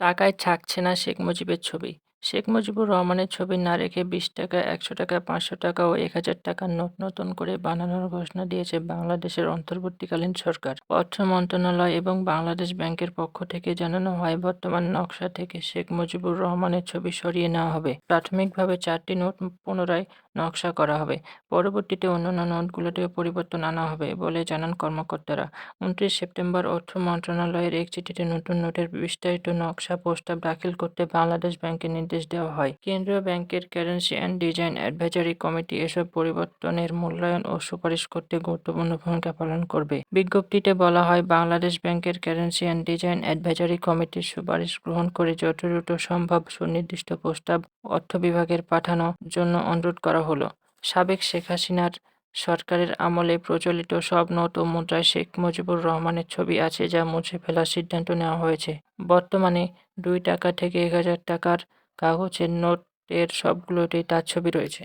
টাকায় থাকছে না শেখ মুজিবের ছবি। শেখ মুজিবুর রহমানের ছবি না রেখে ২০ টাকা, ১০০ টাকা, ৫০০ টাকা ও ১,০০০ টাকার নোট নতুন করে বানানোর ঘোষণা দিয়েছে বাংলাদেশের অন্তর্বর্তীকালীন সরকার। অর্থ মন্ত্রণালয় এবং বাংলাদেশ ব্যাংকের পক্ষ থেকে জানানো হয়, বর্তমান নকশা থেকে শেখ মুজিবুর রহমানের ছবি সরিয়ে নেওয়া হবে। প্রাথমিকভাবে ৪টি নোট পুনরায় নকশা করা হবে। পরবর্তীতে অন্যান্য নোটগুলোতেও পরিবর্তন আনা হবে বলে জানান কর্মকর্তারা। ২৯ সেপ্টেম্বর অর্থ মন্ত্রণালয়ের এক চিঠিতে নতুন নোটের বিস্তারিত নকশা প্রস্তাব দাখিল করতে বাংলাদেশ ব্যাংককে নির্দেশ দেওয়া হয়। কেন্দ্রীয় ব্যাংকের currency and design advisory committee এসব পরিবর্তনের মূল্যায়ন ও সুপারিশ করতে গুরুত্বপূর্ণ ভূমিকা পালন করবে। বিজ্ঞপ্তিতে বলা হয়, বাংলাদেশ ব্যাংকের কারেন্সি অ্যান্ড ডিজাইন অ্যাডভাইজারি কমিটির সুপারিশ গ্রহণ করে যত দ্রুত সম্ভব সুনির্দিষ্ট প্রস্তাব অর্থ বিভাগের পাঠানোর জন্য অনুরোধ করা হলো। সাবেক শেখ হাসিনার সরকারের আমলে প্রচলিত সব নোট ও মুদ্রায় শেখ মুজিবুর রহমানের ছবি আছে, যা মুছে ফেলার সিদ্ধান্ত নেওয়া হয়েছে। বর্তমানে ২ টাকা থেকে ১,০০০ টাকার কাগজের নোটের সবগুলোতেই তার ছবি রয়েছে।